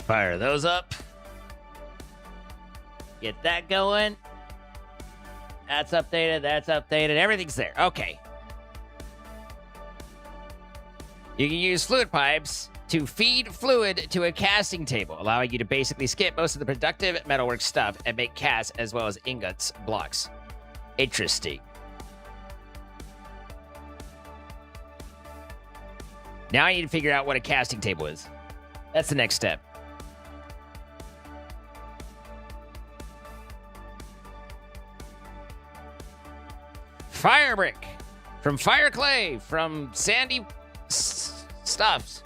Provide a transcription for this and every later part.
Fire those up. Get that going. That's updated. That's updated. Everything's there. Okay. You can use fluid pipes to feed fluid to a casting table, allowing you to basically skip most of the productive metalwork stuff and make casts as well as ingots blocks. Interesting. Now I need to figure out what a casting table is. That's the next step. Fire brick from fire clay from sandy stuffs.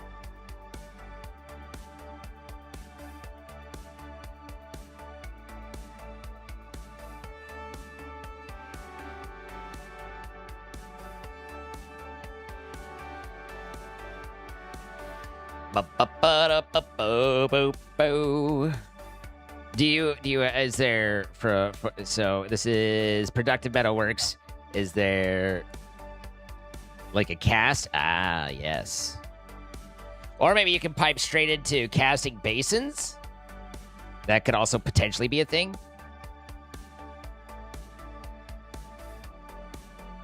Is there so this is productive metalworks. Is there like a cast? Ah, yes. Or maybe you can pipe straight into casting basins. That could also potentially be a thing.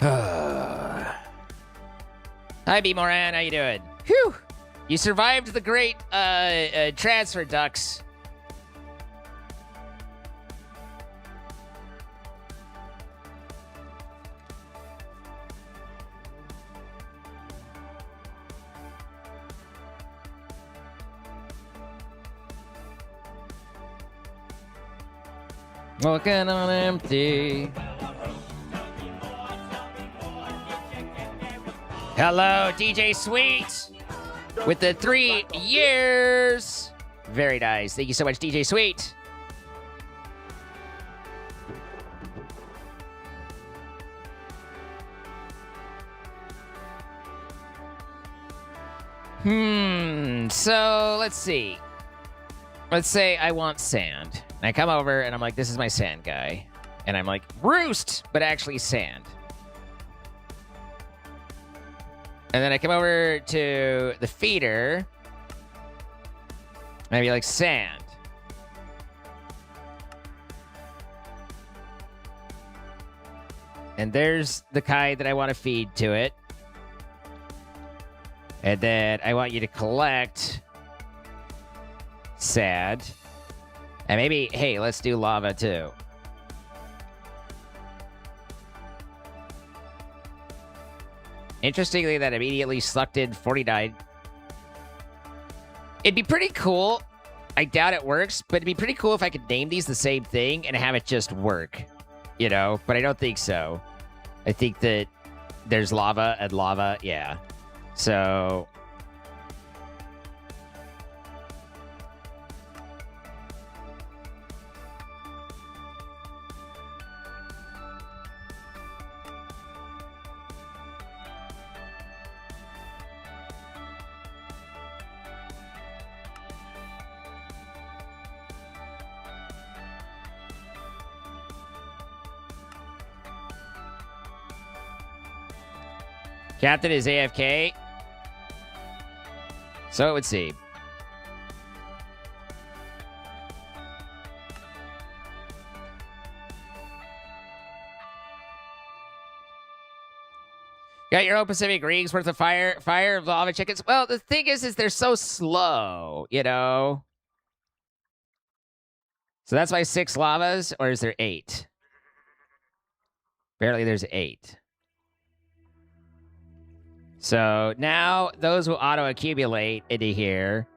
Hi, B. Moran. How you doing? Whew. You survived the great transfer ducks. Walking on empty. Hello, DJ Sweet, with the 3 years. Very nice. Thank you so much, DJ Sweet. So let's see. Let's say I want sand. And I come over and I'm like, this is my sand guy. And I'm like, roost, but actually sand. And then I come over to the feeder. And I'd be like, sand. And there's the kind that I want to feed to it. And then I want you to collect sand. And maybe, hey, let's do lava too. Interestingly, that immediately sucked in 49. It'd be pretty cool. I doubt it works, but it'd be pretty cool if I could name these the same thing and have it just work. You know, but I don't think so. I think that there's lava and lava, yeah. So Captain is AFK. So it would seem. Got your own Pacific Rings worth of fire lava chickens. Well, the thing is they're so slow, you know? So that's why 6 lavas, or is there 8? Apparently there's 8. So now those will auto-accumulate into here,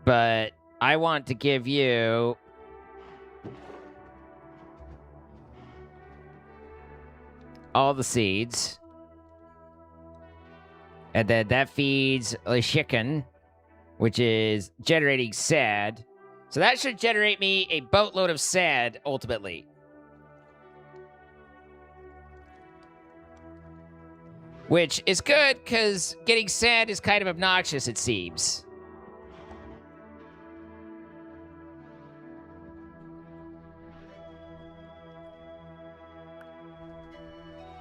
but I want to give you all the seeds. And then that feeds a chicken, which is generating sand. So that should generate me a boatload of sand, ultimately. Which is good, because getting sand is kind of obnoxious, it seems.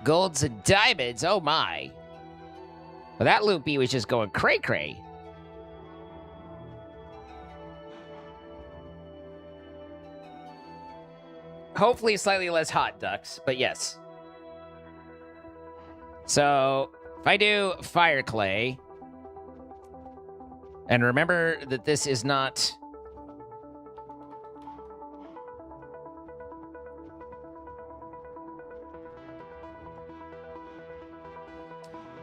Golds and diamonds, oh my. Well, that loopy was just going cray-cray. hopefully slightly less hot ducks, but yes. So if I do fire clay, and remember that this is not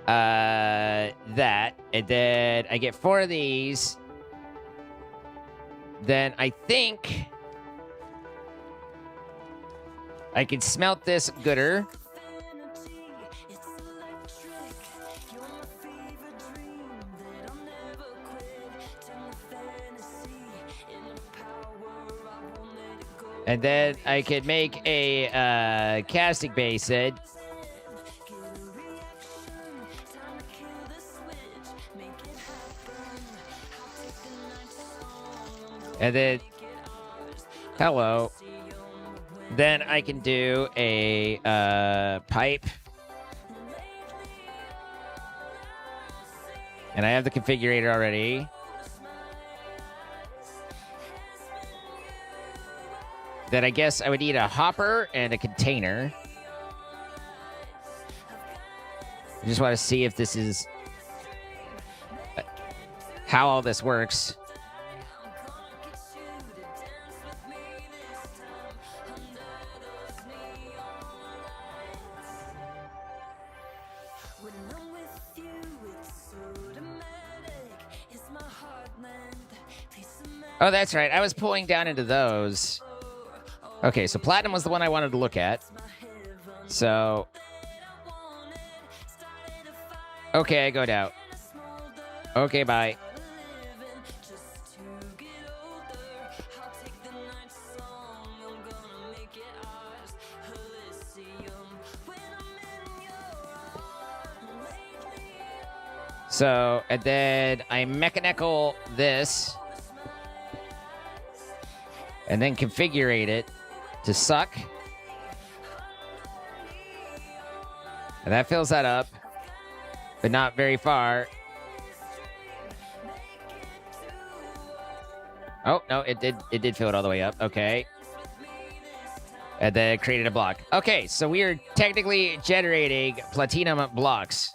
that, and then I get 4 of these, then I think I can smelt this gooder. And then I could make a casting basin. And then, hello. Then I can do a pipe. And I have the configurator already. Then I guess I would need a hopper and a container. I just want to see if this is how all this works. Oh, that's right. I was pulling down into those. Okay, so platinum was the one I wanted to look at. So, okay, I go down. Okay, bye. So, and then I mechanical this. And then configurate it to suck. And that fills that up, but not very far. Oh, no, it did fill it all the way up. Okay. And then created a block. Okay, so we are technically generating platinum blocks.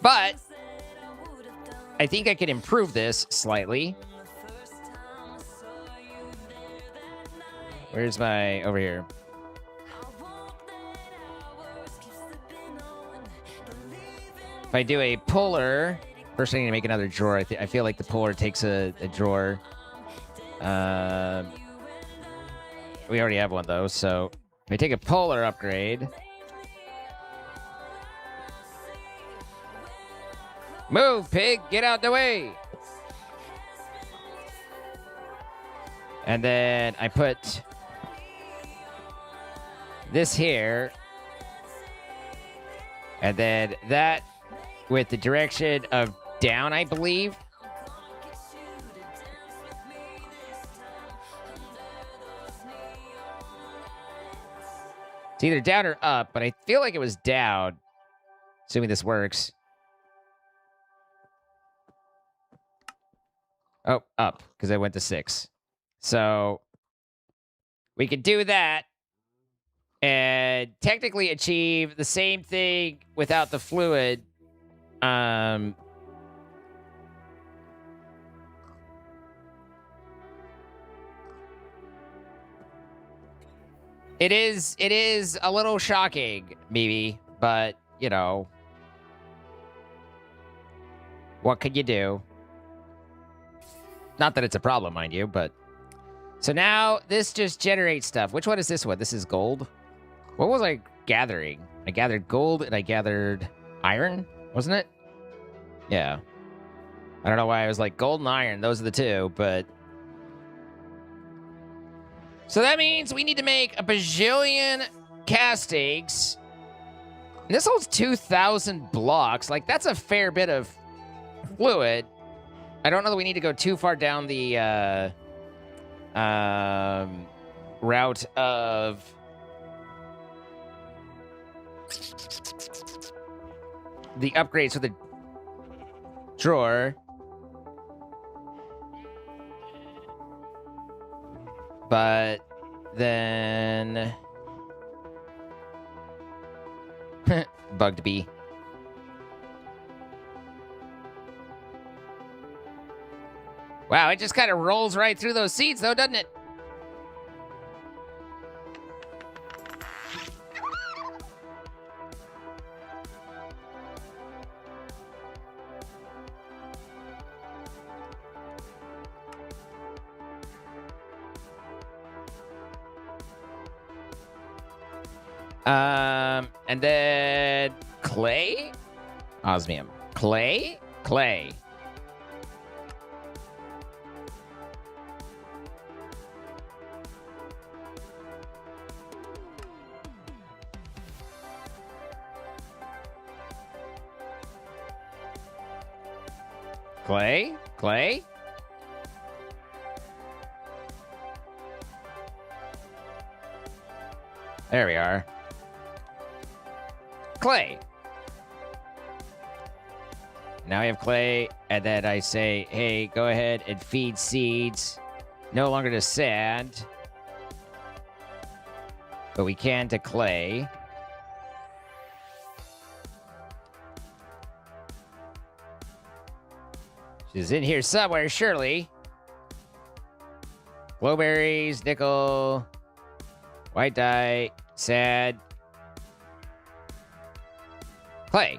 But I think I can improve this slightly. Where's my... over here. If I do a puller... First I need to make another drawer. I feel like the puller takes a drawer. We already have one, though, so... If I take a puller upgrade... Move, pig! Get out the way! And then I put this here. And then that with the direction of down, I believe. It's either down or up, but I feel like it was down. Assuming this works. Oh, up, because I went to 6. So we could do that and technically achieve the same thing without the fluid. It is a little shocking, maybe, but, you know, what could you do? Not that it's a problem, mind you, but... So now, this just generates stuff. Which one is this one? This is gold? What was I gathering? I gathered gold and I gathered iron, wasn't it? Yeah. I don't know why I was like, gold and iron, those are the two, but... So that means we need to make a bajillion castings. And this holds 2,000 blocks. Like, that's a fair bit of fluid. I don't know that we need to go too far down the route of the upgrades for the drawer. But then... Bugged bee. Wow, it just kind of rolls right through those seeds, though, doesn't it? And then clay? Osmium. Clay? Clay. Clay? Clay? There we are. Clay. Now we have clay, and then I say, hey, go ahead and feed seeds. No longer to sand. But we can to clay. She's in here somewhere, surely. Glowberries, nickel, white dye, sand, clay,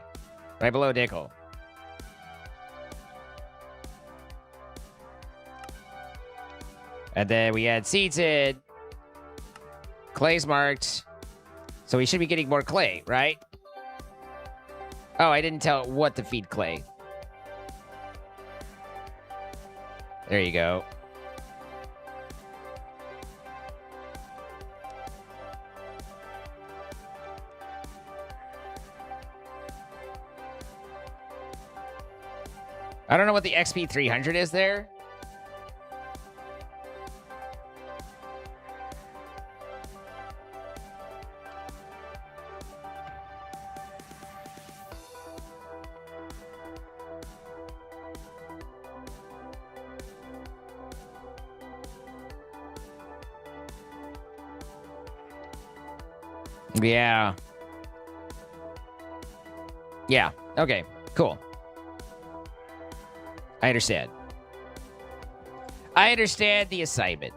right below nickel. And then we add seeds in. Clay's marked. So we should be getting more clay, right? Oh, I didn't tell it what to feed clay. There you go. I don't know what the XP 300 is there. Yeah. Yeah. Okay. Cool. I understand. I understand the assignment.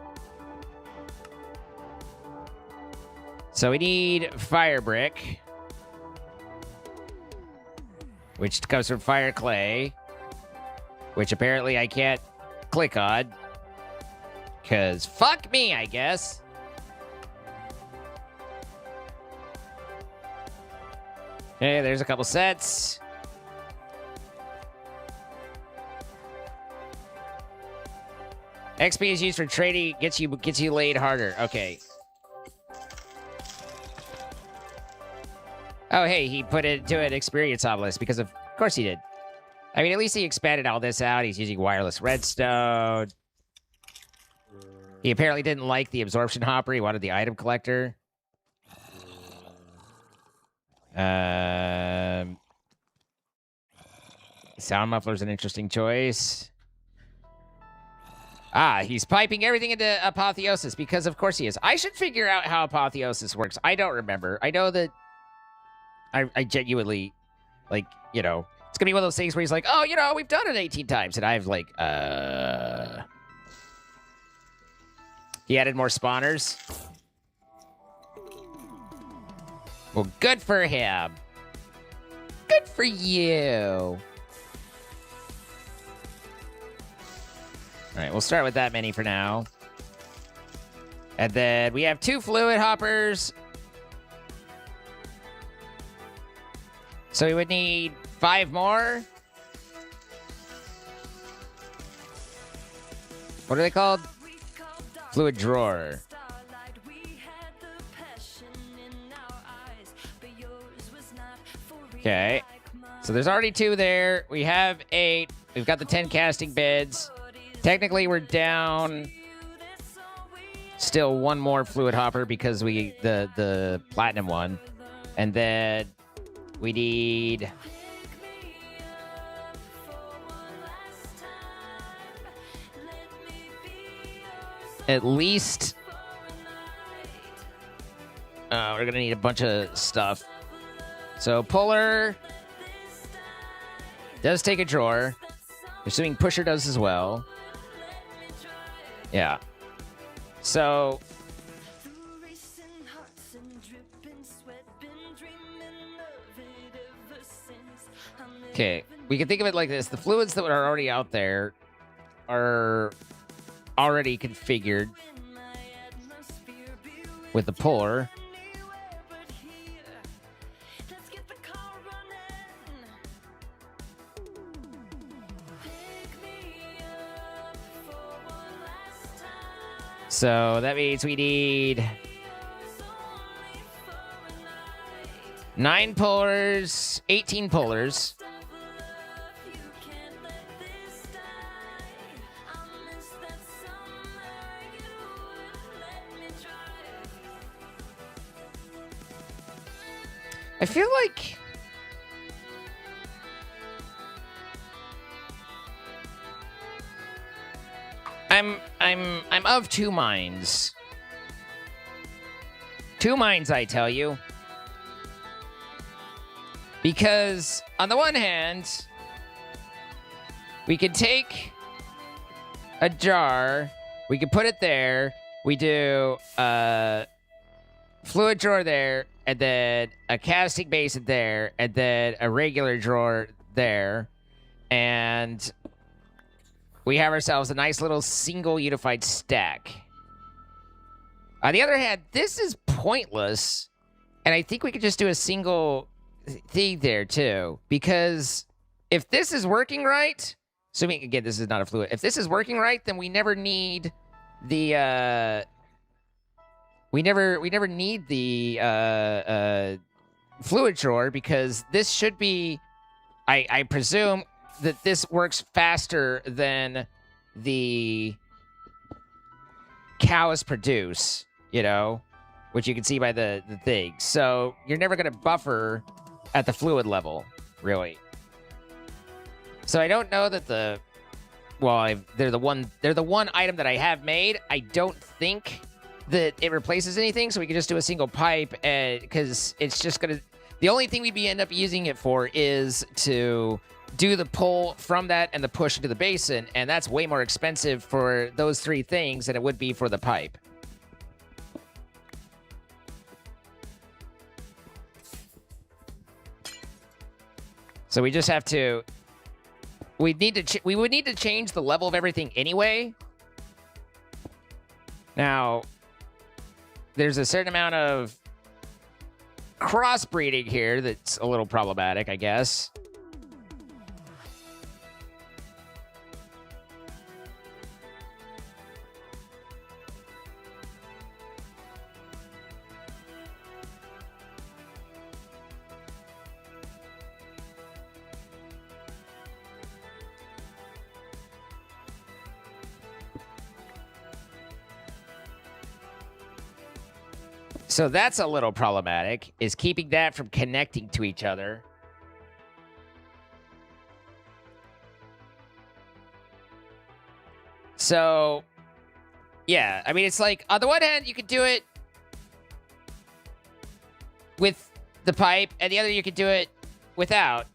So we need fire brick, which comes from fire clay, which apparently I can't click on. Because fuck me, I guess. Okay, there's a couple sets. XP is used for trading, gets you laid harder. Okay. Oh, hey, he put it to an experience obelisk because of course he did. I mean, at least he expanded all this out. He's using wireless redstone. He apparently didn't like the absorption hopper. He wanted the item collector. Sound muffler's an interesting choice. Ah, he's piping everything into apotheosis because of course he is. I should figure out how apotheosis works. I don't remember. I know that I genuinely, like, you know, it's gonna be one of those things where he's like, oh, you know, we've done it 18 times. And I've like, He added more spawners. Well, good for him. Good for you. All right, we'll start with that many for now. And then we have 2 fluid hoppers. So we would need 5 more. What are they called? Fluid drawer. Okay. So there's already 2 there. We have 8. We've got the 10 casting beds. Technically, we're down still 1 more fluid hopper because we the platinum one. And then we need at least We're gonna need a bunch of stuff. So puller does take a drawer. Assuming pusher does as well. Yeah. So okay, we can think of it like this. The fluids that are already out there are already configured with the puller. So that means we need 9 pullers, 18 pullers. I feel like I'm of two minds. Two minds, I tell you. Because on the one hand, we could take a jar, we could put it there, we do a fluid drawer there, and then a casting basin there, and then a regular drawer there, and we have ourselves a nice little single unified stack. On the other hand, this is pointless, and I think we could just do a single thing there too, because if this is working right, assuming again this is not a fluid, if this is working right, then we never need the we never need the fluid drawer, because this should be, I presume that this works faster than the cows produce, you know, which you can see by the thing. So you're never going to buffer at the fluid level, really. So I don't know that the, well, they're the one item that I have made. I don't think that it replaces anything, so we can just do a single pipe, because it's just going to, the only thing we'd end up using it for is to do the pull from that and the push into the basin, and that's way more expensive for those three things than it would be for the pipe. So we just have to, we would need to change the level of everything anyway. Now, there's a certain amount of crossbreeding here that's a little problematic, I guess. So that's a little problematic, is keeping that from connecting to each other. So, yeah, I mean, it's like, on the one hand, you could do it with the pipe, and the other you could do it without.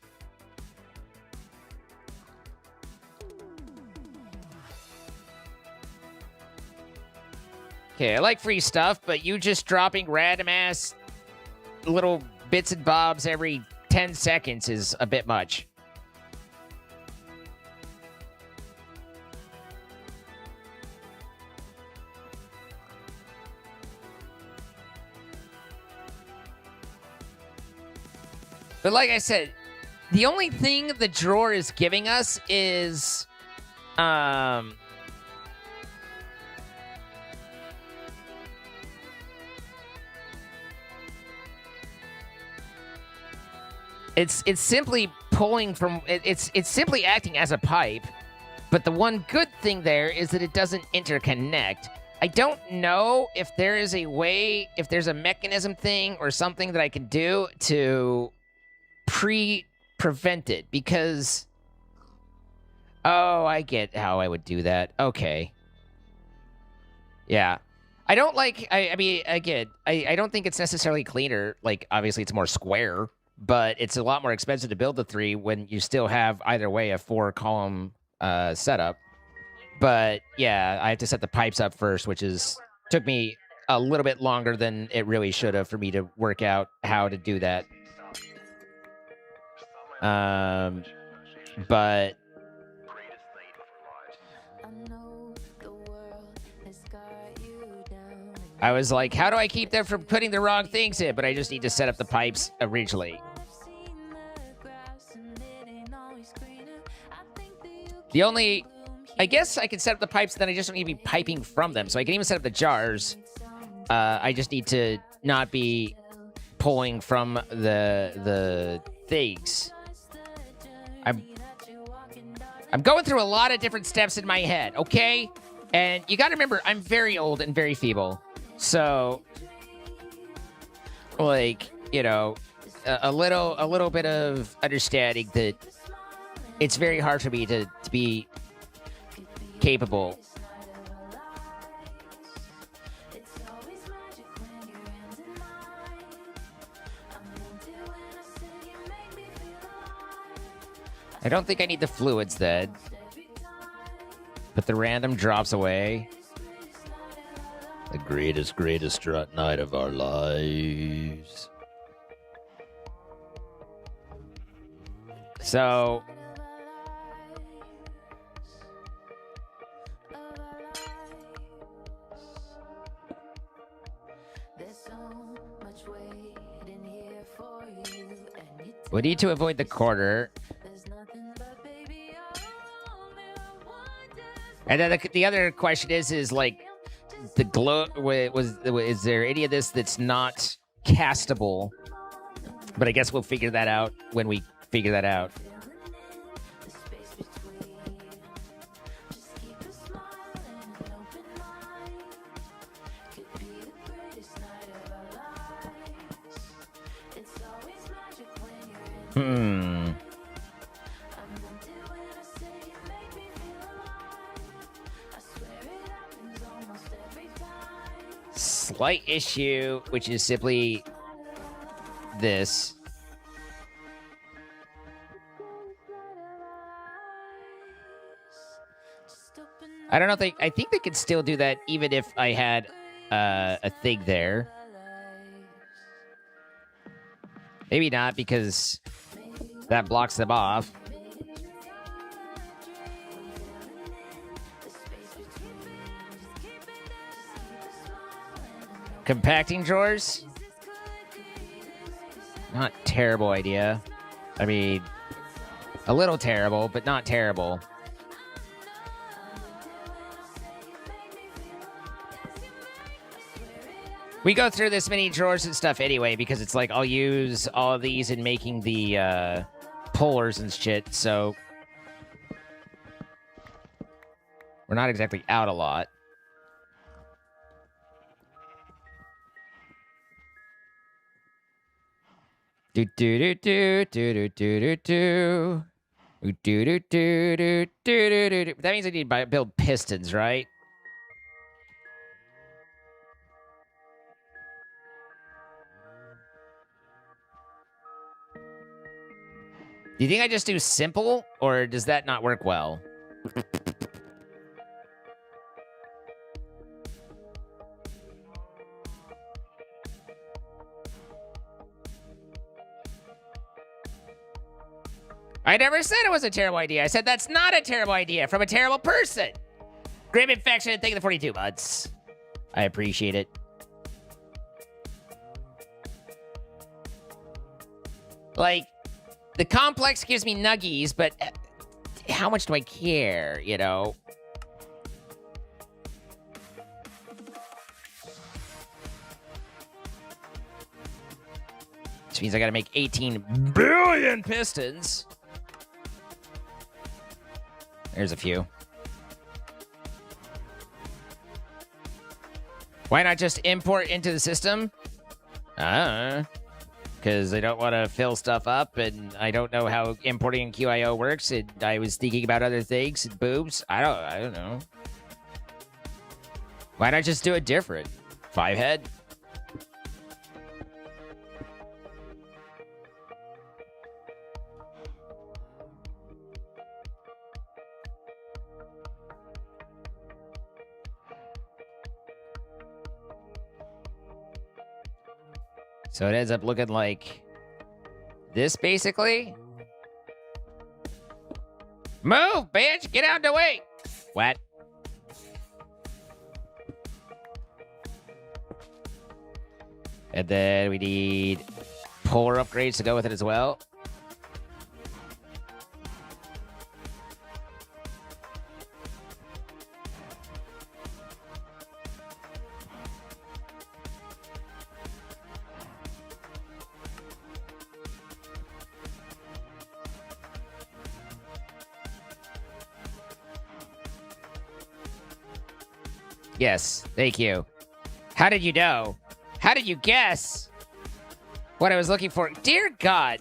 Okay, I like free stuff, but you just dropping random-ass little bits and bobs every 10 seconds is a bit much. But like I said, the only thing the drawer is giving us is... It's simply pulling from, it's simply acting as a pipe, but the one good thing there is that it doesn't interconnect. I don't know if there is a way, if there's a mechanism thing or something that I can do to prevent it, because, oh, I get how I would do that. Okay. Yeah. I don't like. I mean, again, I don't think it's necessarily cleaner. Like, obviously, it's more square, but it's a lot more expensive to build the 3 when you still have either way a 4-column setup. But yeah, I have to set the pipes up first, which took me a little bit longer than it really should have for me to work out how to do that. But I was like, how do I keep them from putting the wrong things in? But I just need to set up the pipes originally. The only... I guess I can set up the pipes, then I just don't need to be piping from them. So I can even set up the jars. I just need to not be pulling from the things. I'm going through a lot of different steps in my head, okay? And you got to remember, I'm very old and very feeble. So, like, you know, a little bit of understanding that it's very hard for me to be capable. I don't think I need the fluids then. Put the random drops away. The greatest night of our lives. So... we need to avoid the corner. And then the other question is like, the glow is there any of this that's not castable? But I guess we'll figure that out when we figure that out. Slight issue, which is simply this. I don't know. I think they could still do that even if I had a thing there. Maybe not, because that blocks them off. Compacting drawers? Not terrible idea. I mean, a little terrible, but not terrible. We go through this many drawers and stuff anyway, because it's like I'll use all of these in making the pullers and shit, so we're not exactly out a lot. Do do do do do do do do do do do do do do do. That means I need to build pistons, right? Do you think I just do simple, or does that not work well? I never said it was a terrible idea. I said that's not a terrible idea from a terrible person. Grim Infection, thank you for the 42 months. I appreciate it. Like, the complex gives me nuggies, but how much do I care, you know? Which means I gotta make 18 billion pistons. There's a few. Why not just import into the system? Because I don't want to fill stuff up, and I don't know how importing in QIO works, and I was thinking about other things, and boobs. I don't know. Why not just do it different? 5 head. So it ends up looking like this, basically. Move, bitch! Get out of the way! What? And then we need polar upgrades to go with it as well. Yes, thank you. How did you know? How did you guess what I was looking for? Dear God.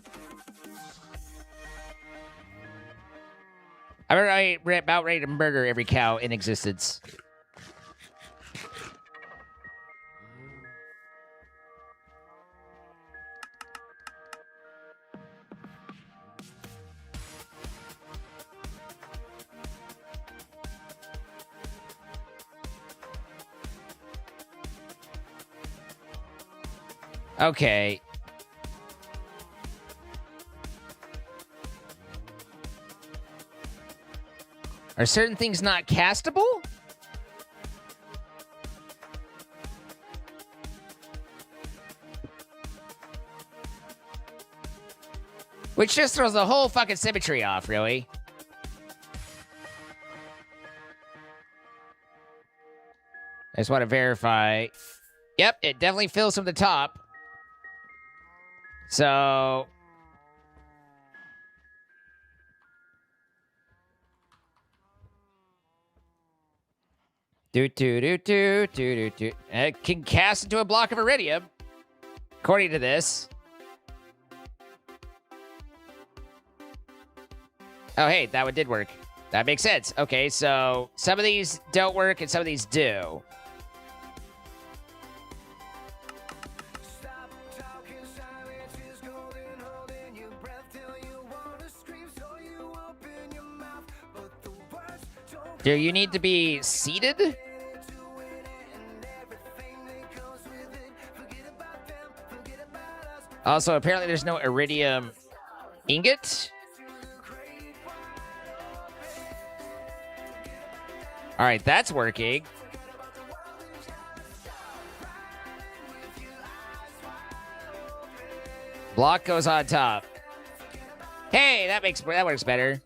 I'm about ready to murder every cow in existence. Okay. Are certain things not castable? Which just throws the whole fucking symmetry off, really. I just want to verify. Yep, it definitely fills from the top. So... It can cast into a block of iridium, according to this. Oh, hey, that one did work. That makes sense. Okay, so some of these don't work and some of these do. Do you need to be seated? Also, apparently there's no iridium ingot. All right, that's working. Block goes on top. Hey, that works better.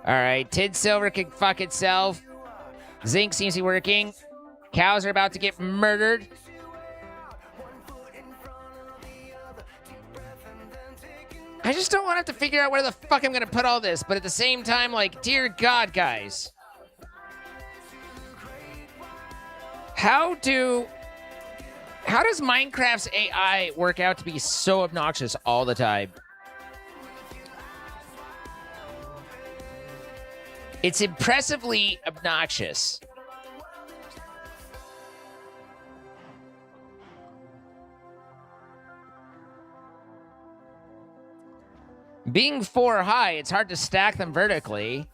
All right, tin silver can fuck itself. Zinc seems to be working. Cows are about to get murdered. I just don't want to have to figure out where the fuck I'm going to put all this, but at the same time, like, dear God, guys. How does Minecraft's AI work out to be so obnoxious all the time? It's impressively obnoxious. Being 4 high, it's hard to stack them vertically.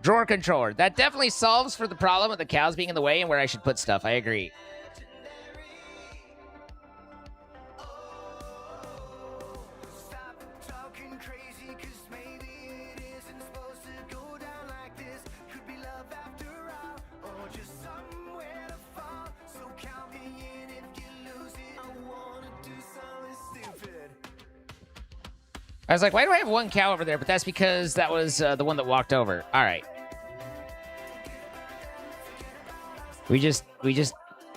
Drawer controller. That definitely solves for the problem of the cows being in the way and where I should put stuff. I agree. I was like, why do I have 1 cow over there? But that's because that was the one that walked over. All right. We just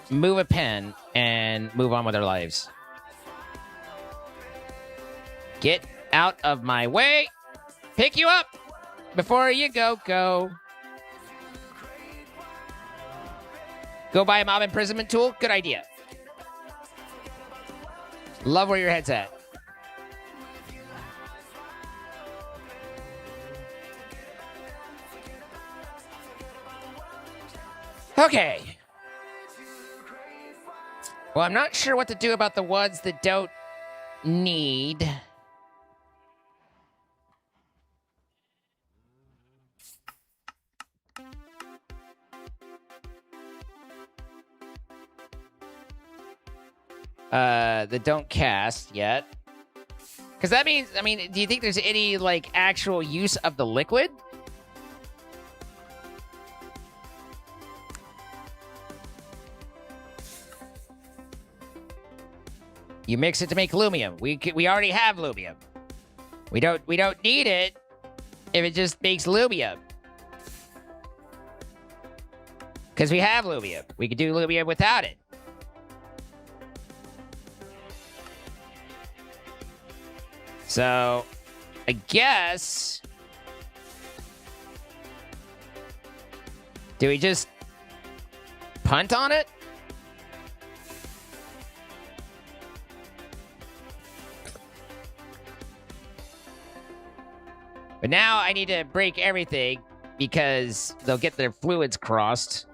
move a pen and move on with our lives. Get out of my way. Pick you up before you go. Go buy a mob imprisonment tool. Good idea. Love where your head's at. Okay. Well, I'm not sure what to do about the ones that don't need. That don't cast yet. Because that means, I mean, do you think there's any, like, actual use of the liquid? You mix it to make lumium. We already have lumium. We don't need it if it just makes lumium. Because we have lumium. We could do lumium without it. So, I guess... do we just punt on it? But now I need to break everything because they'll get their fluids crossed.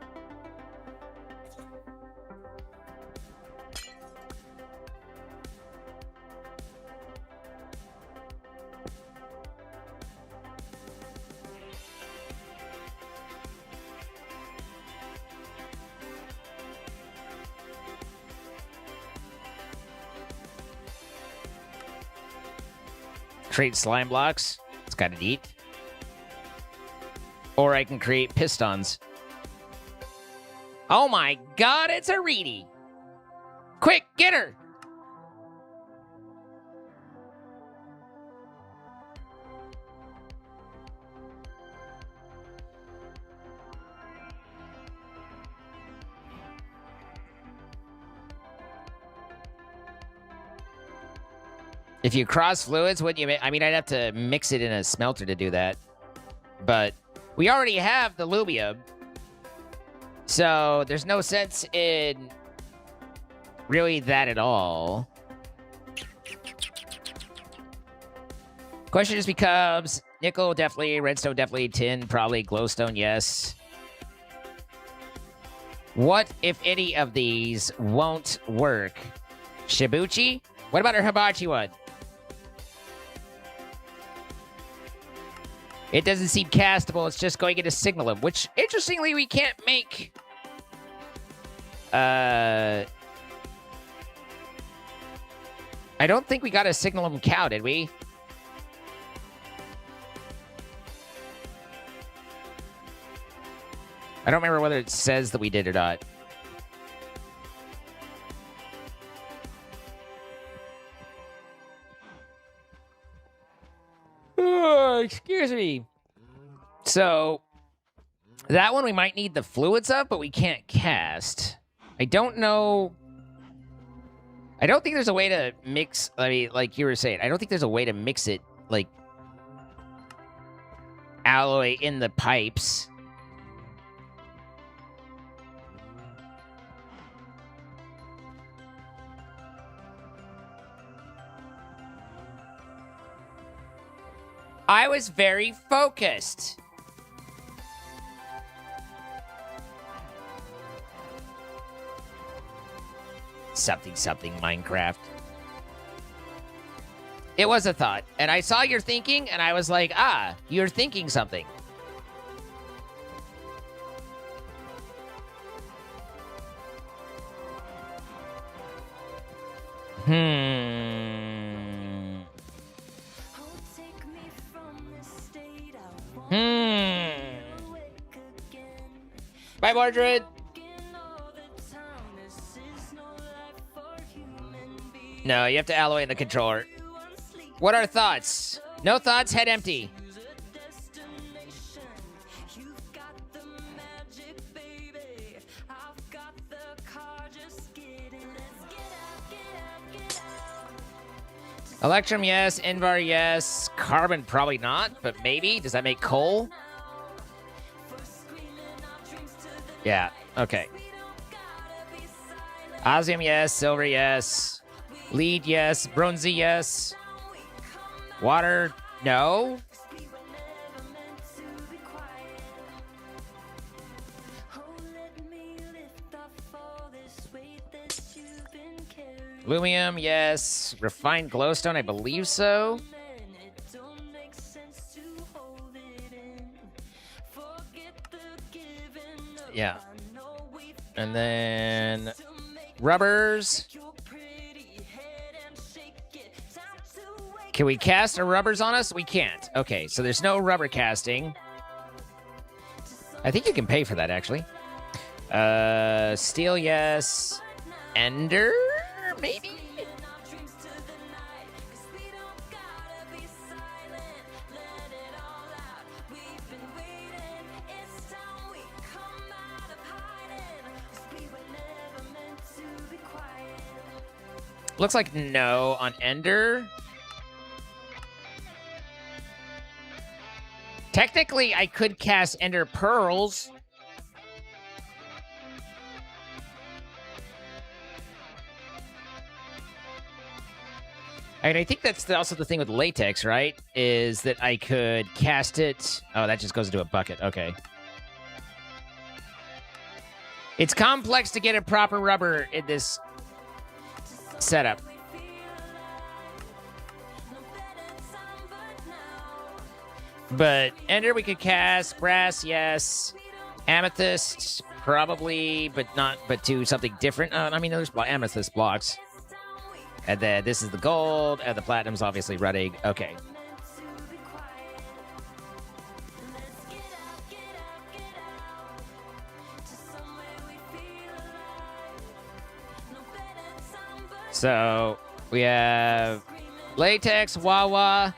Create slime blocks. It's kind of neat. Or I can create pistons. Oh my god, it's a Reedy! Quick, get her! If you cross fluids, wouldn't you? I mean, I'd have to mix it in a smelter to do that. But we already have the lumium. So there's no sense in really that at all. Question just becomes, nickel definitely, redstone definitely, tin probably, glowstone yes. What if any of these won't work? Shibuchi? What about our hibachi one? It doesn't seem castable, it's just going into signalum, which, interestingly, we can't make... I don't think we got a signalum cow, did we? I don't remember whether it says that we did or not. Oh, excuse me. So, that one we might need the fluids of, but we can't cast. I don't know. I don't think there's a way to mix, I mean, like you were saying, I don't think there's a way to mix it, like, alloy in the pipes. I was very focused. Something Minecraft. It was a thought, and I saw your thinking, and I was like, ah, you're thinking something. Bye, Mordred. No, you have to alloy in the controller. What are thoughts? No thoughts, head empty. Electrum, yes. Invar, yes. Carbon, probably not, but maybe. Does that make coal? Yeah, okay. Osmium, yes. Silver, yes. Lead, yes. Bronzy, yes. Water, no. Lumium, yes. Refined glowstone, I believe so. Yeah. And then rubbers. Can we cast our rubbers on us? We can't. Okay, so there's no rubber casting. I think you can pay for that, actually. Steel, yes. Ender, maybe? Looks like no on Ender. Technically, I could cast Ender Pearls. And I think that's also the thing with latex, right? Is that I could cast it... Oh, that just goes into a bucket. Okay. It's complex to get a proper rubber in this setup. But Ender we could cast. Brass, yes. Amethyst, probably, but to something different. I mean, there's amethyst blocks. And then this is the gold, and the platinum's obviously running. Okay. So we have latex, Wawa,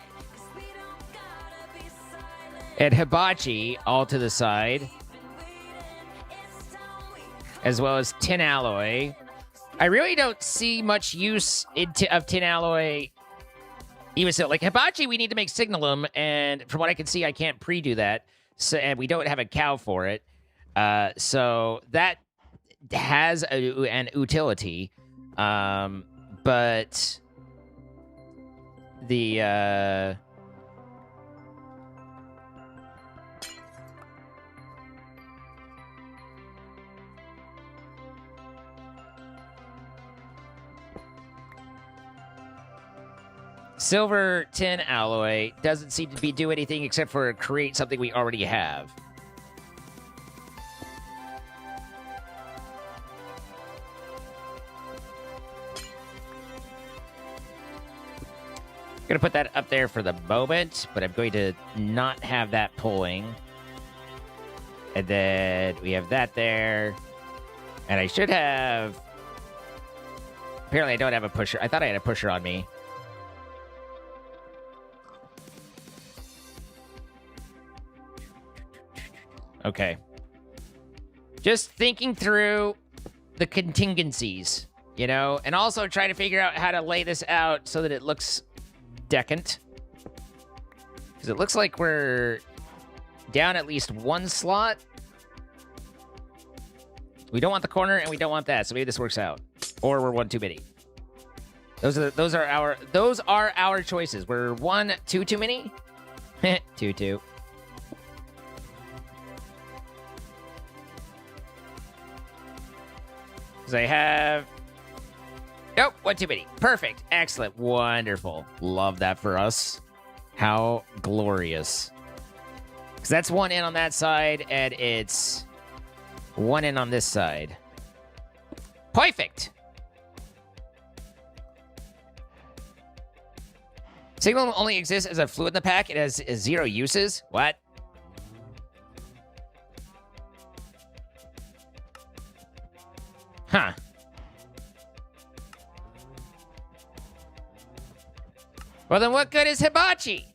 and hibachi all to the side, as well as tin alloy. I really don't see much use of tin alloy. Even so, like hibachi, we need to make signalum, and from what I can see, I can't pre-do that. So, and we don't have a cow for it. So that has an utility. But the silver tin alloy doesn't seem to do anything except for create something we already have. I'm going to put that up there for the moment, but I'm going to not have that pulling. And then we have that there. And I should have... Apparently I don't have a pusher. I thought I had a pusher on me. Okay. Just thinking through the contingencies, you know? And also trying to figure out how to lay this out so that it looks decent. Because it looks like we're down at least one slot. We don't want the corner and we don't want that, so maybe this works out. Or we're one too many. Those are our choices. We're one too many? two. Because I have... Nope, one too many. Perfect. Excellent. Wonderful. Love that for us. How glorious. Because that's one in on that side, and it's one in on this side. Perfect. Signal only exists as a fluid in the pack. It has 0 uses. What? Huh. Well, then what good is hibachi?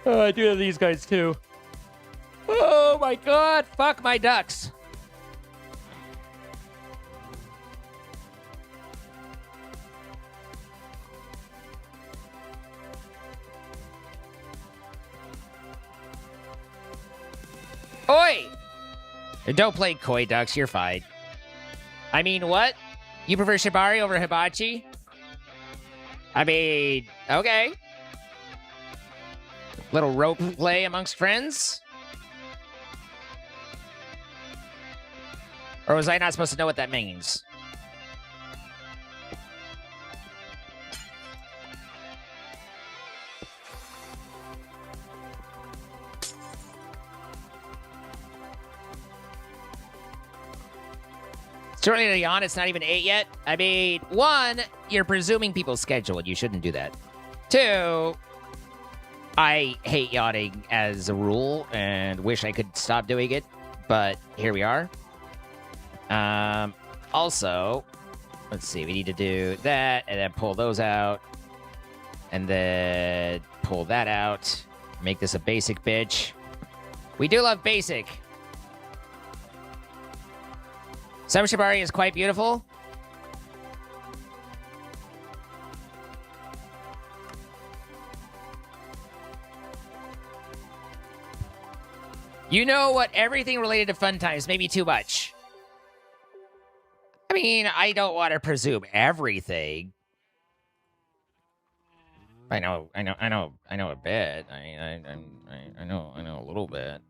Oh, I do have these guys too. Oh my god, fuck my ducks. Oi! Don't play koi ducks, you're fine. I mean, what? You prefer shibari over hibachi? I mean, okay. Little rope play amongst friends? Or was I not supposed to know what that means? It's too early to yawn. It's not even 8 yet. I mean, 1, you're presuming people's schedule, and you shouldn't do that. 2, I hate yawning as a rule and wish I could stop doing it, but here we are. Also, let's see, we need to do that and then pull those out and then pull that out. Make this a basic bitch. We do love basic. Summer Shibari is quite beautiful. You know what? Everything related to fun times, maybe too much. I mean, I don't want to presume everything. I know a bit. I know a little bit.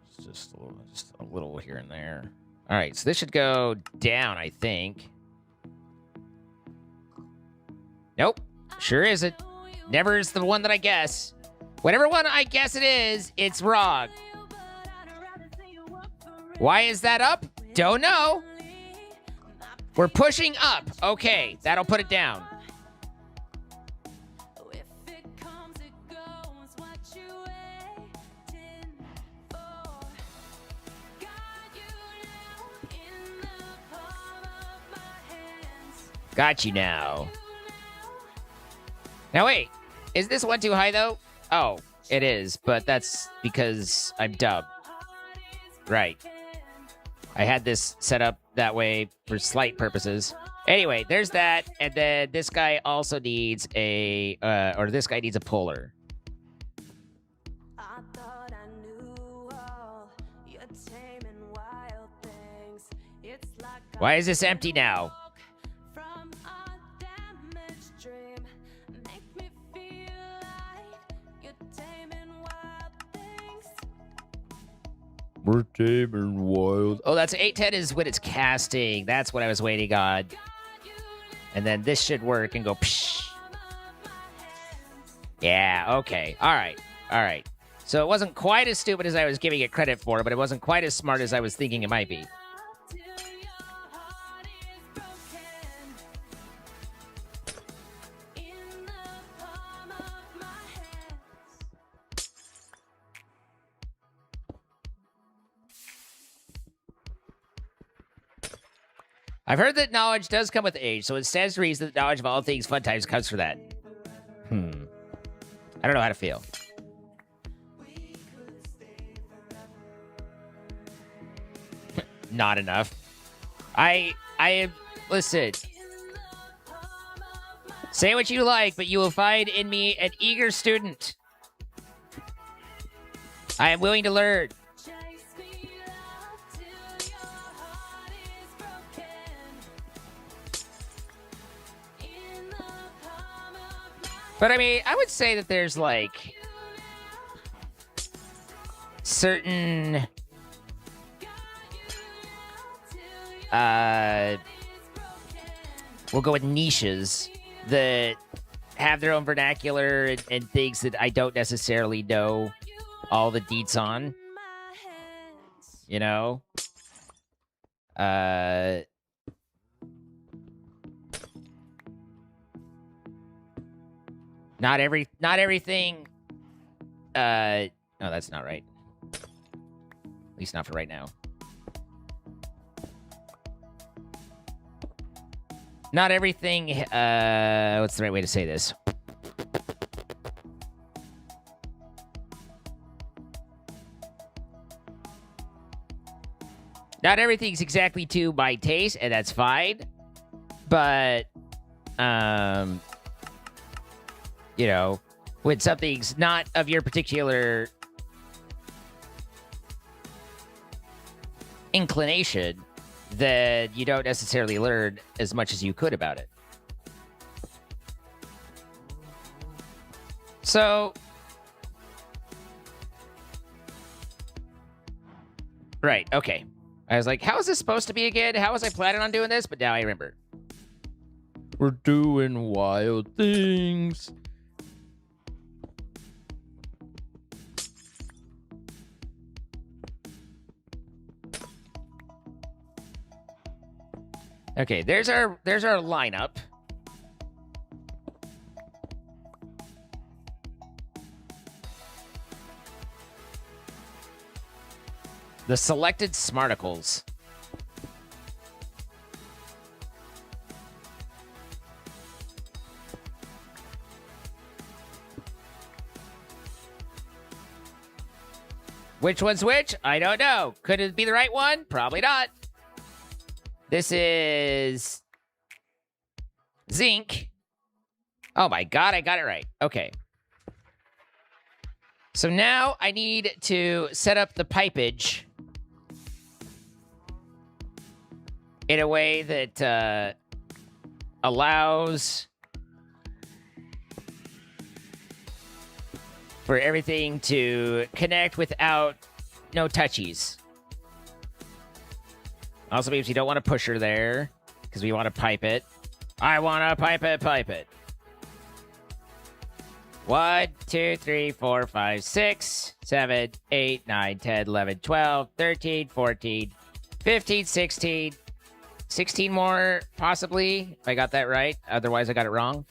It's just a little here and there. All right, so this should go down, I think. Nope, sure isn't. Never is the one that I guess. Whatever one I guess it is, it's wrong. Why is that up? Don't know. We're pushing up. Okay, that'll put it down. Got you now. Now wait, is this one too high though? Oh, it is, but that's because I'm dumb. Right. I had this set up that way for slight purposes. Anyway, there's that, and then this guy also needs a, this guy needs a puller. Why is this empty now? We're taming wild. Oh, that's 810 is when it's casting. That's what I was waiting on. And then this should work and go psh. Yeah, okay. All right. So it wasn't quite as stupid as I was giving it credit for, but it wasn't quite as smart as I was thinking it might be. I've heard that knowledge does come with age, so it stands to reason that knowledge of all things fun times comes from that. I don't know how to feel. Not enough. Listen. Say what you like, but you will find in me an eager student. I am willing to learn. But I mean, I would say that there's like certain we'll go with niches that have their own vernacular and things that I don't necessarily know all the deets on. You know? Not everything. No, that's not right. At least not for right now. Not everything. What's the right way to say this? Not everything's exactly to my taste, and that's fine. But, you know, when something's not of your particular inclination, then you don't necessarily learn as much as you could about it. So, Right, okay. I was like, how is this supposed to be again? How was I planning on doing this? But now I remember. We're doing wild things. Okay, there's our lineup. The selected smarticles. Which one's which? I don't know. Could it be the right one? Probably not. This is zinc. Oh my god, I got it right. Okay. So now I need to set up the pipage in a way that allows for everything to connect without no touchies. Also means you don't want to push her there because we want to pipe it. I want to pipe it. 1, 2, 3, 4, 5, 6, 7, 8, 9, 10, 11, 12, 13, 14, 15, 16. 16 more, possibly, if I got that right. Otherwise, I got it wrong.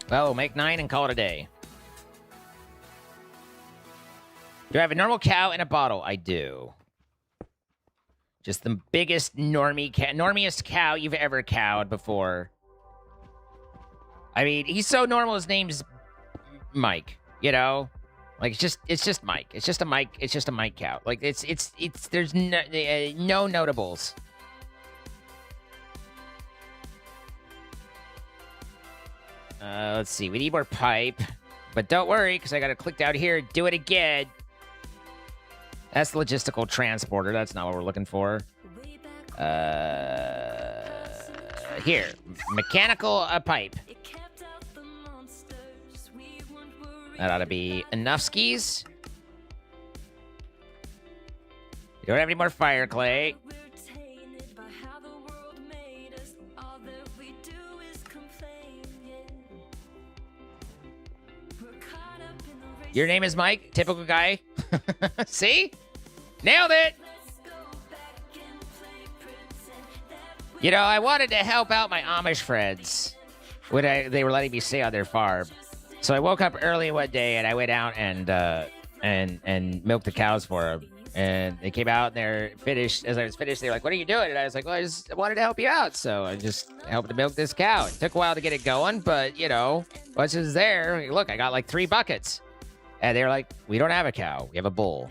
Well, we'll make 9 and call it a day. Do I have a normal cow and a bottle? I do. Just the biggest normiest cow you've ever cowed before. I mean, he's so normal. His name's Mike. You know, like it's just Mike. It's just a Mike. It's just a Mike cow. Like it's. There's no notables. Let's see. We need more pipe, but don't worry, because I got to click down here. Do it again. That's the logistical transporter. That's not what we're looking for. Here. Mechanical pipe. That ought to be enough skis. You don't have any more fire clay. Your name is Mike? Typical guy? See? Nailed it! You know, I wanted to help out my Amish friends when they were letting me stay on their farm. So I woke up early one day and I went out and milked the cows for them. And they came out and they're finished. As I was finished, they were like, "What are you doing?" And I was like, "Well, I just wanted to help you out." So I just helped to milk this cow. It took a while to get it going, but, you know, once it was there, look, I got like 3 buckets. And they were like, "We don't have a cow. We have a bull."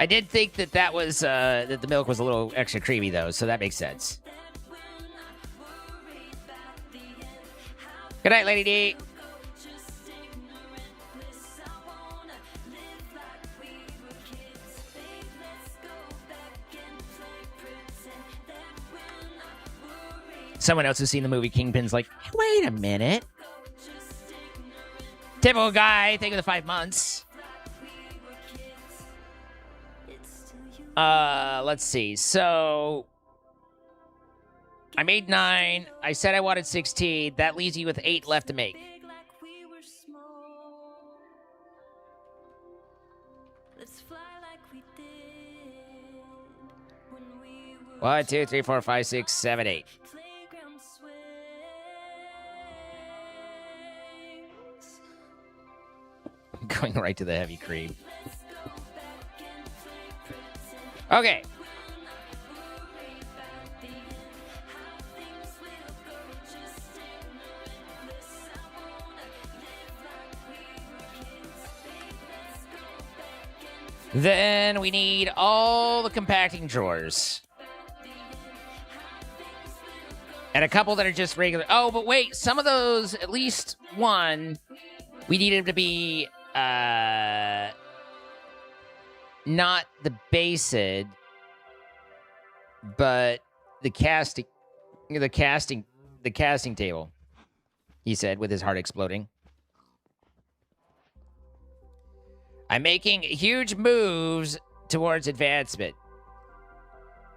I did think that was that the milk was a little extra creamy though, so that makes sense. Good night, Lady D. Someone else who's seen the movie Kingpin's like, wait a minute. Typical guy, think of the 5 months. Let's see. So I made 9. I said I wanted 16. That leaves you with 8 left to make. One, 2, 3, 4, 5, 6, 7, 8. Going right to the heavy cream. Okay. Then we need all the compacting drawers. And a couple that are just regular. Oh, but wait, some of those, at least one, we need him to be not the based, but the casting table. He said with his heart exploding. I'm making huge moves towards advancement.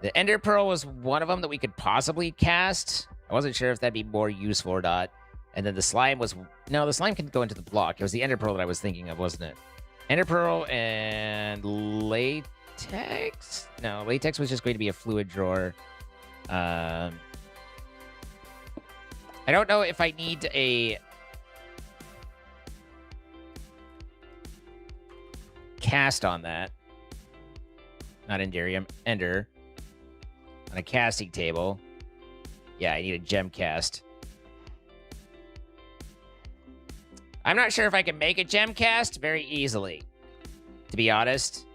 The Ender Pearl was one of them that we could possibly cast. I wasn't sure if that'd be more useful or not. And then the slime was... No, the slime can go into the block. It was the Ender Pearl that I was thinking of, wasn't it? Ender Pearl and latex? No, latex was just going to be a fluid drawer. I don't know if I need a... cast on that. Not Enderium. Ender. On a casting table. Yeah, I need a gem cast. I'm not sure if I can make a gem cast very easily, to be honest.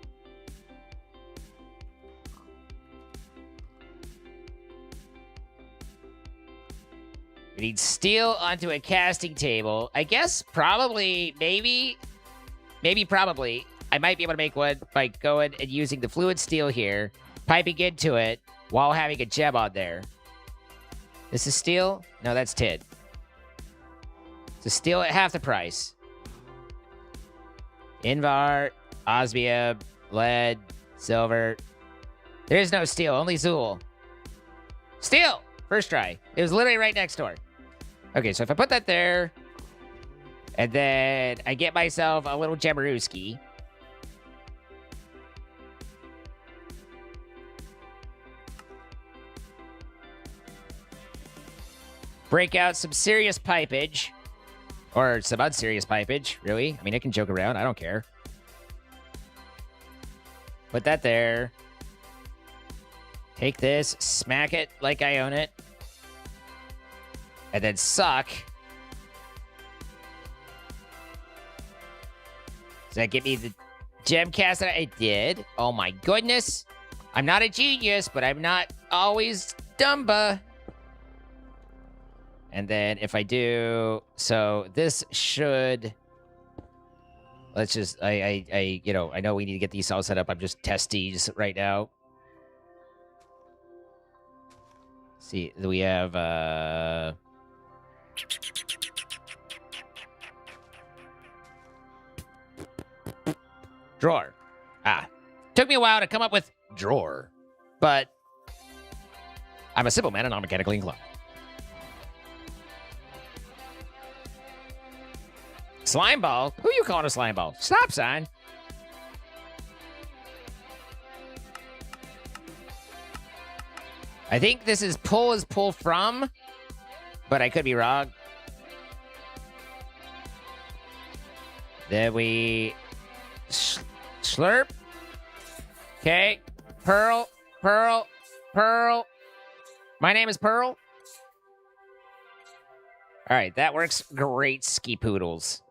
We need steel onto a casting table. I guess probably, maybe probably, I might be able to make one by going and using the fluid steel here, piping into it, while having a gem on there. This is steel? No, that's tin. So steel at half the price. Invar, osmium, lead, silver. There is no steel, only Zool. Steel! First try. It was literally right next door. Okay, so if I put that there, and then I get myself a little Gemarooski. Break out some serious pipage. Or some unserious pipage, really. I mean, it can joke around. I don't care. Put that there. Take this, smack it like I own it. And then suck. Does that give me the gem cast that I did? Oh my goodness. I'm not a genius, but I'm not always Dumba. And then if I do, so this should, let's just, I know we need to get these all set up. I'm just testies right now. See, we have, drawer. Took me a while to come up with drawer, but I'm a simple man and I'm mechanically inclined. Slime ball? Who you calling a slime ball? Stop sign. I think this is pull from, but I could be wrong. Then we slurp. Okay. Pearl. My name is Pearl. All right, that works great, ski poodles.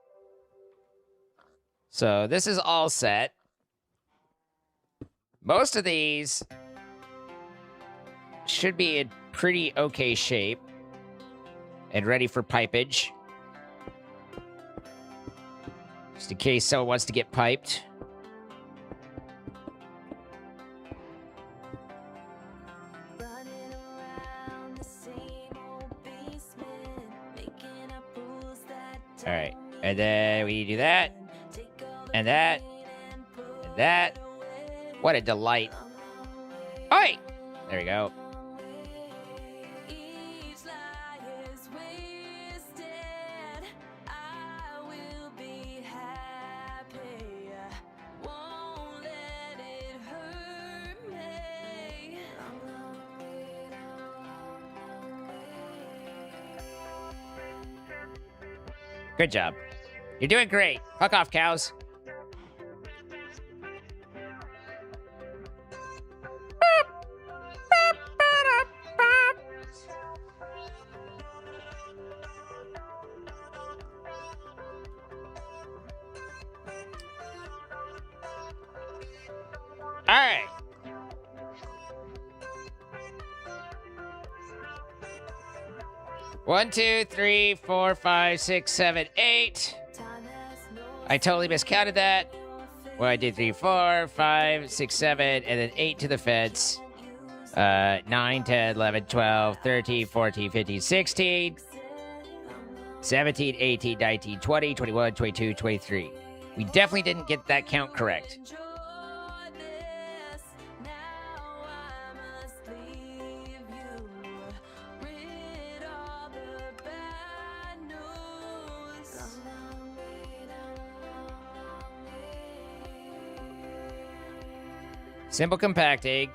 So this is all set. Most of these should be in pretty okay shape and ready for pipage. Just in case someone wants to get piped. All right, and then we do that. And that. And that. What a delight. Oi! There we go. Good job. You're doing great. Fuck off, cows. All right. 1, 2, 3, 4, 5, 6, 7, 8. I totally miscounted that. 1, 2, 3, 4, 5, 6, 7, and then 8 to the fence. 9, 10, 11, 12, 13, 14, 15, 16, 17, 18, 19, 20, 21, 22, 23. We definitely didn't get that count correct. Simple compacting.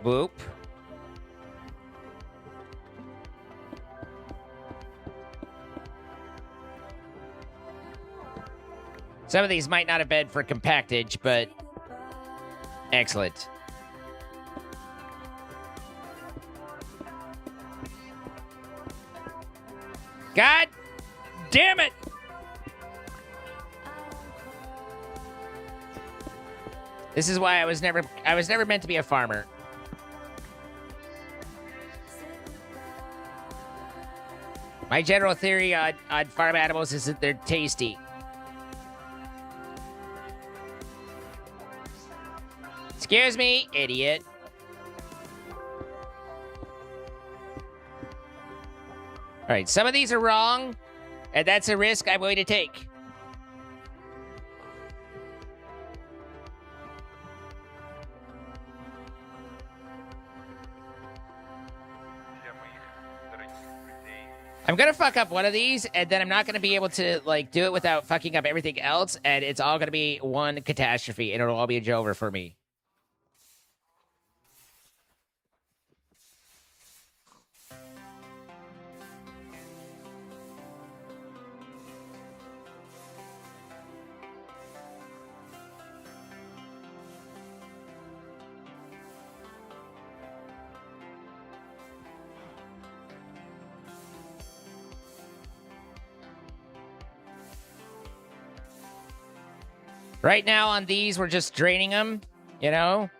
Boop. Some of these might not have been for compactage, but excellent. God damn it! This is why I was never meant to be a farmer. My general theory on farm animals is that they're tasty. Excuse me, idiot. All right, some of these are wrong, and that's a risk I'm willing to take. I'm gonna fuck up one of these, and then I'm not gonna be able to, like, do it without fucking up everything else, and it's all gonna be one catastrophe, and it'll all be a joker for me. Right now on these, we're just draining them, you know?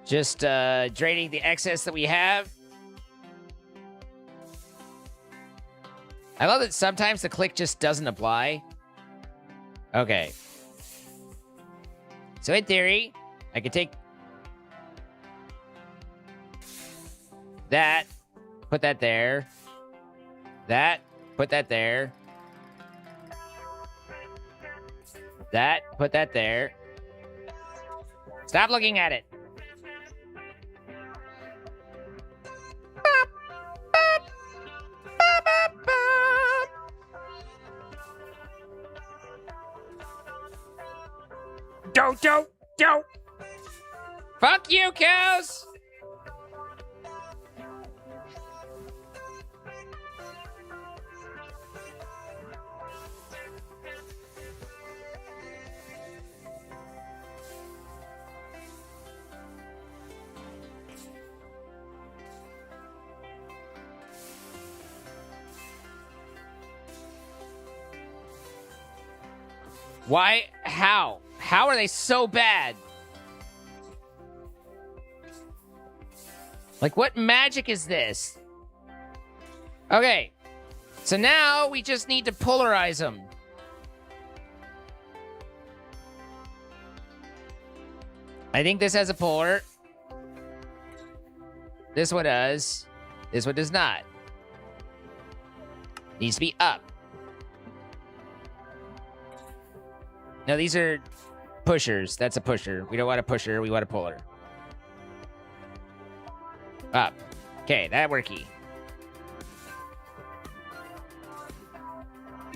Just draining the excess that we have. I love that sometimes the click just doesn't apply. Okay. So in theory, I could take that, put that there. That, put that there. That, put that there. Stop looking at it. Don't. Fuck you, cows. Why? How? How are they so bad? Like, what magic is this? Okay. So now we just need to polarize them. I think this has a polar. This one does. This one does not. Needs to be up. No, these are pushers. That's a pusher. We don't want a pusher. We want a puller. Up. Okay, that worky.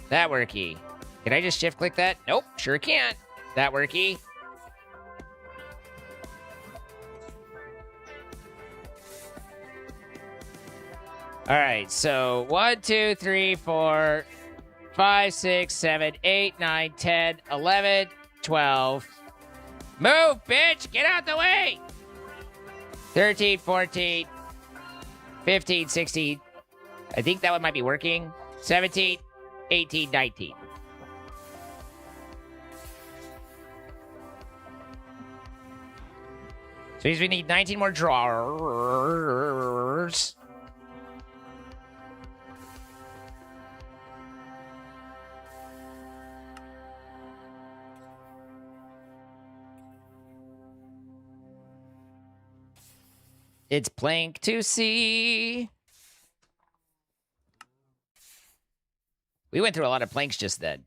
That worky. Can I just shift click that? Nope, sure can't. That worky. All right, so 1, 2, 3, 4, 5, 6, 7, 8, 9, 10, 11, 12. Move, bitch! Get out the way! 13, 14, 15, 16. I think that one might be working. 17, 18, 19. So means we need 19 more drawers. It's plank to see. We went through a lot of planks just then.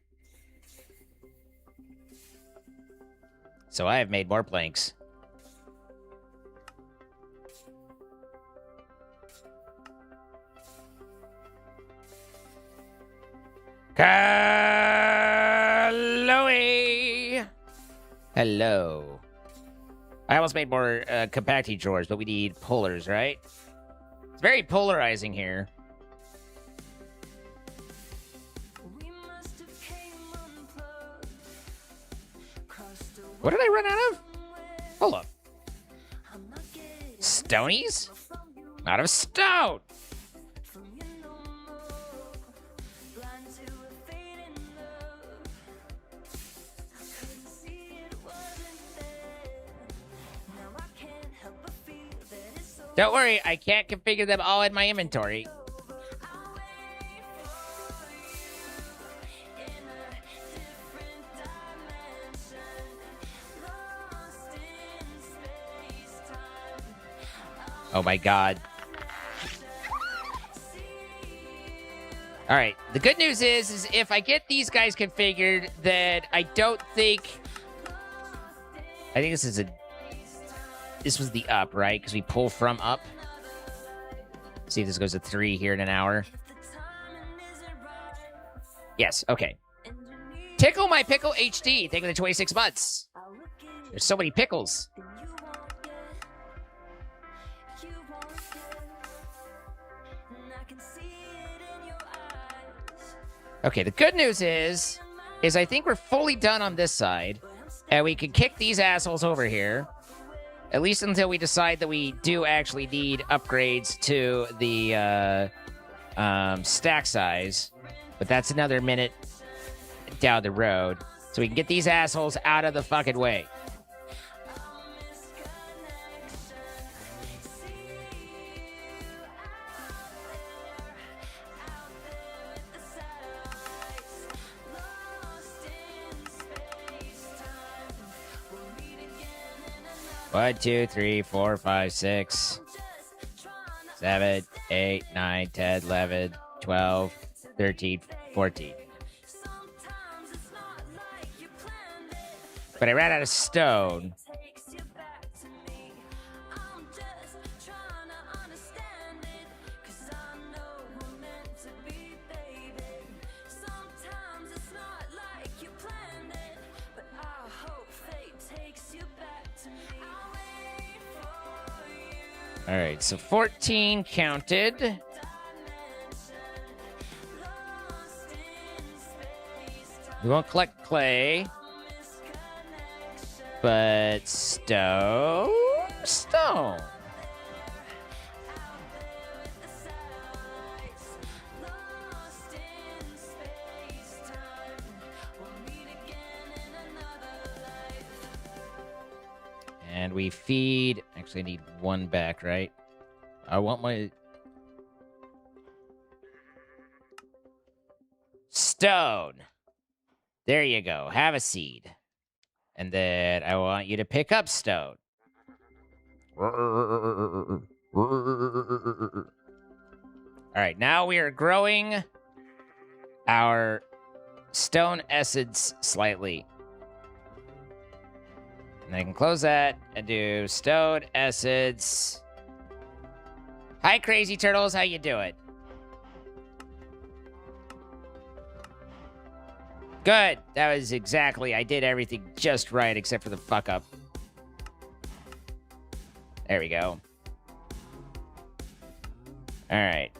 So I have made more planks. Chloe! Hello. I almost made more compacting drawers, but we need pullers, right? It's very polarizing here. What did I run out of? Hold up. Stonies? Out of stone! Don't worry, I can't configure them all in my inventory. Oh my god. Alright, the good news is if I get these guys configured, then I don't think... I think this is a... This was the up, right? Because we pull from up. See if this goes to 3 here in an hour. Yes, okay. Tickle My Pickle HD. Thank you for the 26 months. There's so many pickles. Okay, the good news is I think we're fully done on this side. And we can kick these assholes over here. At least until we decide that we do actually need upgrades to the stack size. But that's another minute down the road. So we can get these assholes out of the fucking way. One, 2, 3, 4, 5, 6, 7, 8, 9, 10, 11, 12, 13, 14. But I ran out of stone. All right, so 14 counted. We won't collect clay, but stone. And we feed... Actually, I need one back, right? I want my... Stone. There you go. Have a seed. And then I want you to pick up stone. All right, now we are growing our stone essence slightly. And I can close that and do stone essence. Hi, Crazy Turtles. How you doing? Good. That was exactly... I did everything just right except for the fuck up. There we go. All right.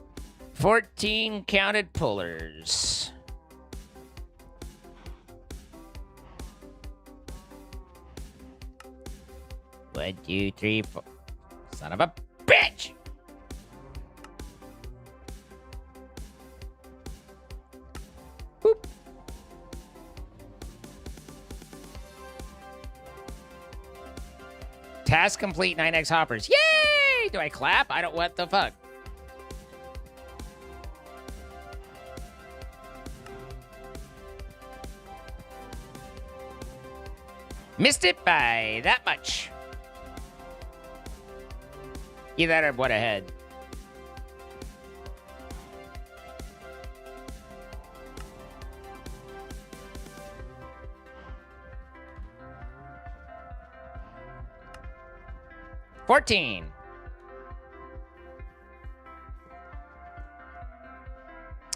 14 counted pullers. One, 2, 3, 4. Son of a bitch! Boop. Task complete, 9x hoppers. Yay! Do I clap? I don't... What the fuck? Missed it by that much. Either that or what ahead. $14.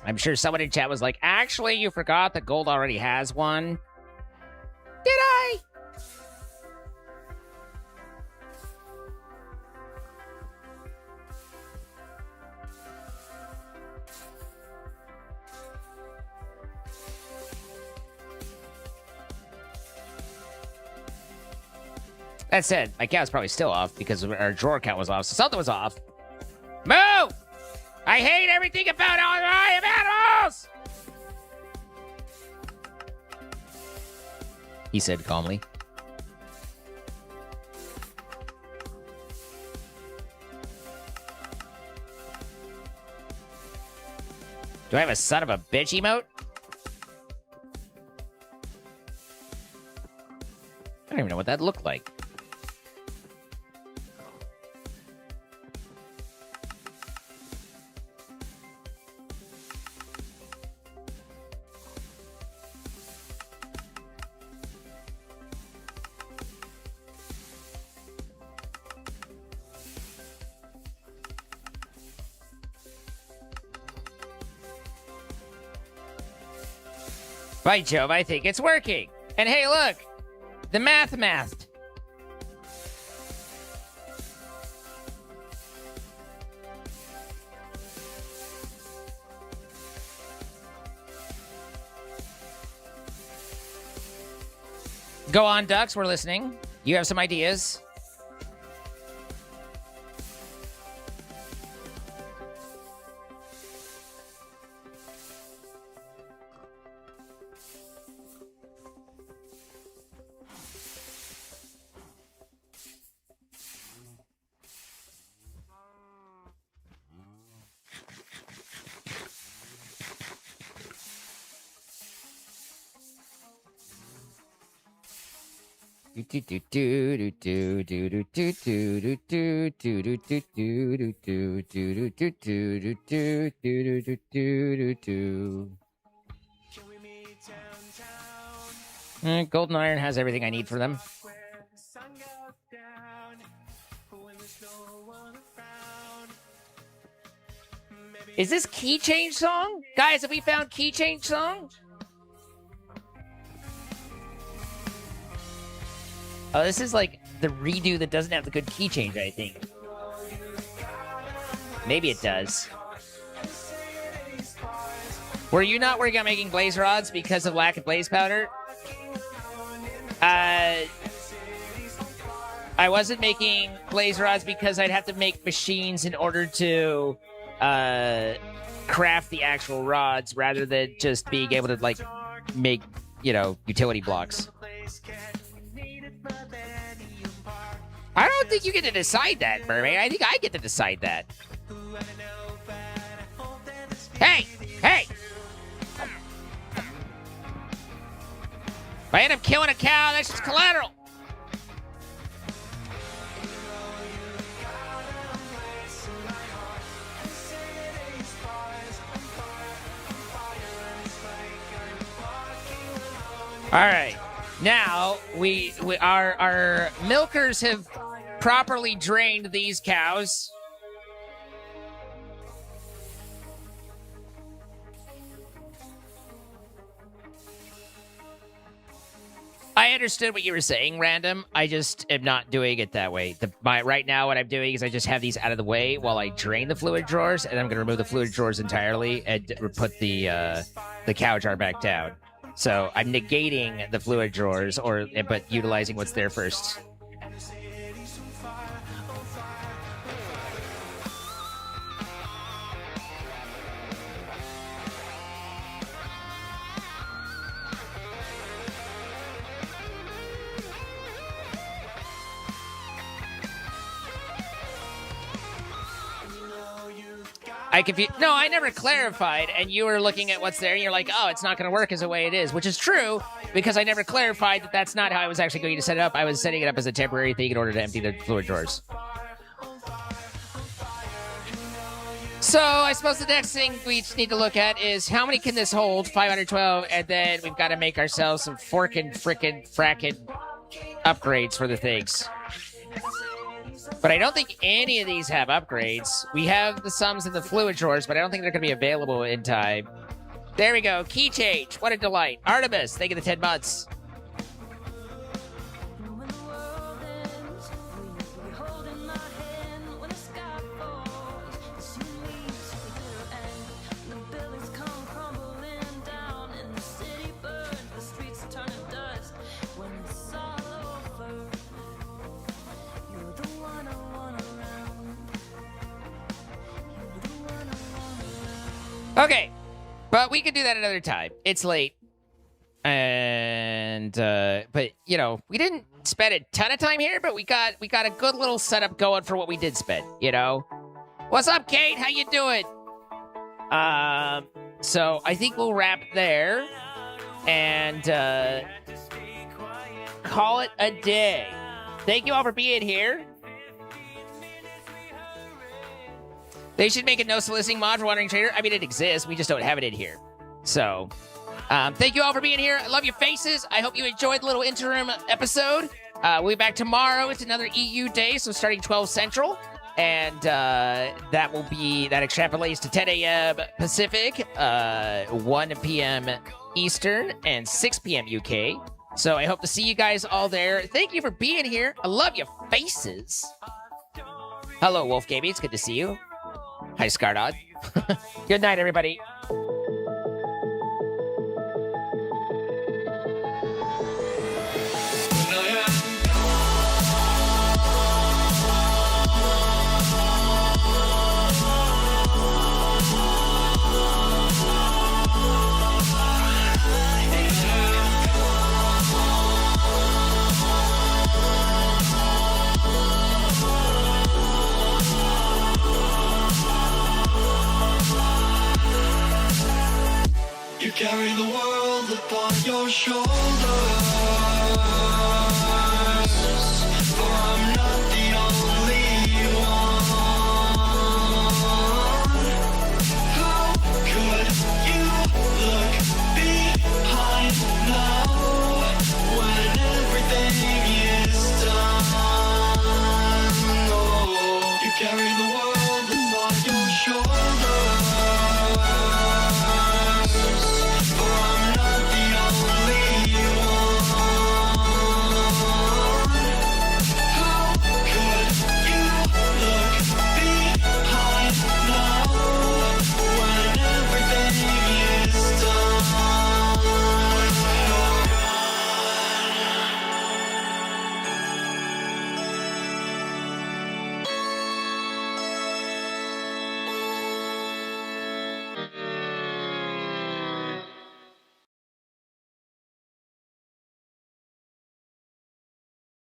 I'm sure someone in chat was like, actually, you forgot that gold already has one. Did I? That said, my count's probably still off because our drawer count was off, so something was off. Move! I hate everything about all my animals! He said calmly. Do I have a son of a bitch emote? I don't even know what that looked like. By Jove, I think it's working. And hey, look, the math. Go on, Ducks, we're listening. You have some ideas? Golden Iron has everything I need for them. Is this key change song? Guys, have we found key change song? Oh, this is like the redo that doesn't have the good key change, I think. Maybe it does. Were you not working on making blaze rods because of lack of blaze powder? I wasn't making blaze rods because I'd have to make machines in order to craft the actual rods rather than just being able to, like, make, you know, utility blocks. I don't think you get to decide that, Mermaid. I think I get to decide that. Hey! Hey! If I end up killing a cow, that's just collateral. All right. Now, our milkers have properly drained these cows. I understood what you were saying, Random. I just am not doing it that way. Right now, what I'm doing is I just have these out of the way while I drain the fluid drawers, and I'm going to remove the fluid drawers entirely and put the cow jar back down. So I'm negating the fluid drawers, but utilizing what's there first. No, I never clarified, and you were looking at what's there, and you're like, oh, it's not going to work as the way it is, which is true, because I never clarified that that's not how I was actually going to set it up. I was setting it up as a temporary thing in order to empty the fluid drawers. So I suppose the next thing we need to look at is how many can this hold? 512, and then we've got to make ourselves some frickin' upgrades for the things. But I don't think any of these have upgrades. We have the sums in the fluid drawers, but I don't think they're going to be available in time. There we go. Key change. What a delight. Artemis, thank you for the 10 months. Okay, but we could do that another time. It's late. And, but, you know, we didn't spend a ton of time here, but we got a good little setup going for what we did spend, you know? What's up, Kate? How you doing? So I think we'll wrap there and, call it a day. Thank you all for being here. They should make a no soliciting mod for Wandering Trader. I mean, it exists. We just don't have it in here. So, thank you all for being here. I love your faces. I hope you enjoyed the little interim episode. We'll be back tomorrow. It's another EU day, so starting 12 Central. And that extrapolates to 10 a.m. Pacific, 1 p.m. Eastern, and 6 p.m. UK. So I hope to see you guys all there. Thank you for being here. I love your faces. Hello, Wolf Gaming. It's good to see you. Hi, Scardod. Good night, everybody. You carry the world upon your shoulders.